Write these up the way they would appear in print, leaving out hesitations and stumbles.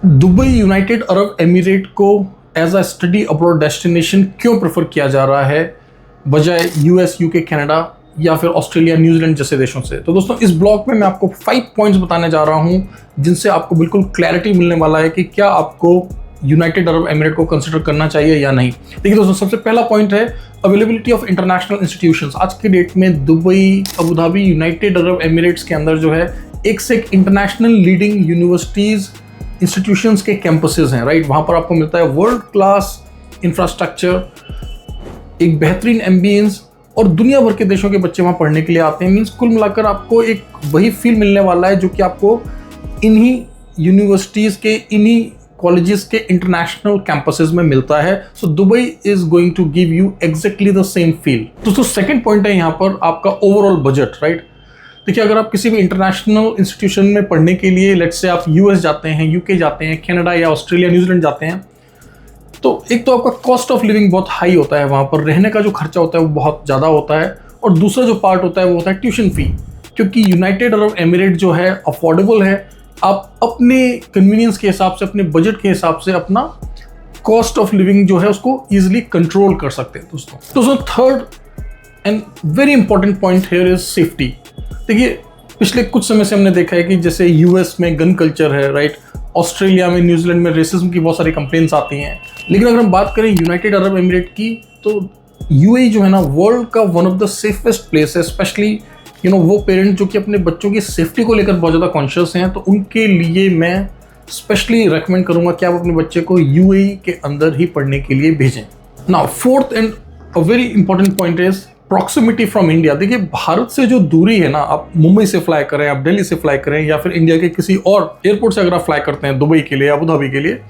Dubai United Arab Emirate को as a study abroad destination क्यों prefer किया जा रहा है बजाय यूएस, यूके, कनाडा या फिर ऑस्ट्रेलिया, न्यूजीलैंड जैसे देशों से। तो दोस्तों, इस ब्लॉग में मैं आपको 5 पॉइंट्स बताने जा रहा हूं जिनसे आपको बिल्कुल क्लैरिटी मिलने वाला है कि क्या आपको यूनाइटेड अरब एमिरेट को कंसिडर करना चाहिए या नहीं। देखिए दोस्तों, सबसे पहला पॉइंट है अवेलेबिलिटी ऑफ इंटरनेशनल इंस्टीट्यूशंस। आज के डेट में Dubai, Abu Dhabi, United Arab Emirates के अंदर जो है एक से एक इंटरनेशनल लीडिंग यूनिवर्सिटीज़, इंस्टीट्यूशंस के कैंपसेस हैं, राइट। वहाँ पर आपको मिलता है वर्ल्ड क्लास इंफ्रास्ट्रक्चर, एक बेहतरीन एम्बियंस और दुनिया भर के देशों के बच्चे वहाँ पढ़ने के लिए आते हैं। मीन्स कुल मिलाकर आपको एक वही फील मिलने वाला है जो कि आपको इन्हीं यूनिवर्सिटीज़ के, इन्हीं कॉलेजेस के इंटरनेशनल कैंपसेस में मिलता है। So Dubai is going to give you exactly the same feel. दोस्तों, सेकंड पॉइंट है यहाँ पर आपका ओवरऑल बजट, राइट। देखिए, अगर आप किसी भी इंटरनेशनल इंस्टीट्यूशन में पढ़ने के लिए लेट्स से आप यूएस जाते हैं, यूके जाते हैं, कनाडा या ऑस्ट्रेलिया, न्यूजीलैंड जाते हैं, तो एक तो आपका कॉस्ट ऑफ लिविंग बहुत हाई होता है, वहाँ पर रहने का जो खर्चा होता है वो बहुत ज़्यादा होता है। और दूसरा जो पार्ट होता है वो होता है ट्यूशन फी, क्योंकि यूनाइटेड अरब एमिरेट जो है अफोर्डेबल है। आप अपने कन्वीनियंस के हिसाब से, अपने बजट के हिसाब से अपना कॉस्ट ऑफ लिविंग जो है उसको ईजिली कंट्रोल कर सकते हैं दोस्तों। Third and very important point here is safety. देखिए, पिछले कुछ समय से हमने देखा है कि जैसे यूएस में गन कल्चर है, राइट, ऑस्ट्रेलिया में, न्यूजीलैंड में रेसिज्म की बहुत सारी कंप्लेंट्स आती हैं। लेकिन अगर हम बात करें यूनाइटेड अरब एमिरेट की, तो यूएई जो है ना वर्ल्ड का one of the safest place है। स्पेशली वो पेरेंट्स जो कि अपने बच्चों की सेफ्टी को लेकर बहुत ज़्यादा कॉन्शियस हैं, तो उनके लिए मैं स्पेशली रेकमेंड करूँगा कि आप अपने बच्चे को यूएई के अंदर ही पढ़ने के लिए भेजें। Now fourth and a very important point is proximity from India. देखिए, भारत से जो दूरी है ना, आप मुंबई से फ्लाई करें, आप दिल्ली से फ्लाई करें या फिर इंडिया के किसी और एयरपोर्ट से अगर आप फ्लाई करते हैं दुबई के लिए, अबू धाबी के लिए,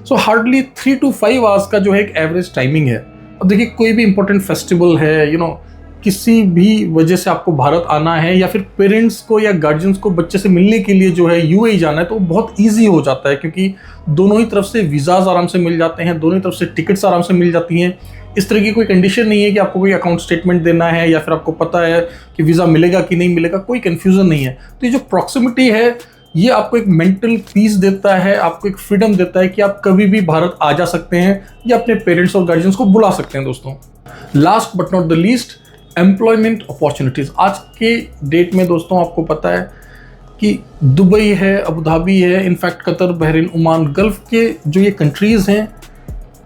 सो हार्डली 3 to 5 आवर्स का जो है एक एवरेज टाइमिंग है। अब देखिए, कोई भी इंपॉर्टेंट फेस्टिवल है, किसी भी वजह से आपको भारत आना है या फिर पेरेंट्स को या गार्जियंस को बच्चे से मिलने के लिए जो है यूएई जाना है, तो बहुत ईजी हो जाता है, क्योंकि दोनों ही तरफ से वीज़ाज आराम से मिल जाते हैं, दोनों ही तरफ से टिकट्स आराम से मिल जाती हैं। इस तरह की कोई कंडीशन नहीं है कि आपको कोई अकाउंट स्टेटमेंट देना है या फिर आपको पता है कि वीज़ा मिलेगा कि नहीं मिलेगा, कोई कन्फ्यूज़न नहीं है। तो ये जो प्रॉक्सिमिटी है ये आपको एक मेंटल पीस देता है, आपको एक फ्रीडम देता है कि आप कभी भी भारत आ जा सकते हैं या अपने पेरेंट्स और गार्जियंस को बुला सकते हैं दोस्तों। Last but not the least, employment opportunities. आज के डेट में दोस्तों आपको पता है कि दुबई है, अबू धाबी है, in fact Qatar, Bahrain, Oman, gulf के जो ये कंट्रीज़ हैं,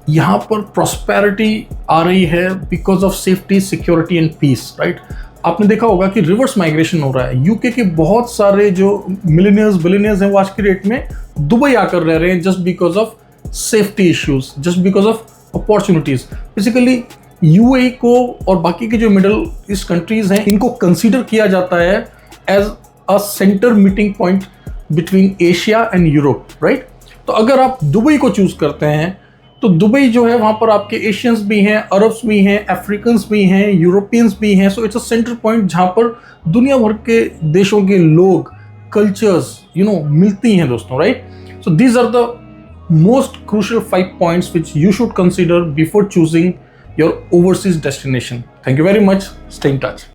यहाँ पर प्रॉस्पेरिटी आ रही है because of safety, security and peace, right. आपने देखा होगा कि रिवर्स माइग्रेशन हो रहा है। यूके के बहुत सारे जो मिलियनियर्स, बिलियनियर्स हैं वो आज की डेट में दुबई आकर रह रहे हैं just because of safety issues, just because of opportunities. Basically UAE को और बाकी के जो मिडल ईस्ट कंट्रीज़ हैं, इनको कंसीडर किया जाता है as a centre meeting point between Asia and Europe, right. तो अगर आप दुबई को चूज़ करते हैं तो दुबई जो है वहाँ पर आपके एशियंस भी हैं, अरब्स भी हैं, अफ्रीकन्स भी हैं, यूरोपियंस भी हैं। So it's a centre point जहाँ पर दुनिया भर के देशों के लोग, कल्चर्स मिलती हैं दोस्तों, right. So these are the most crucial 5 points which you should consider before choosing your overseas destination. Thank you very much, stay in touch.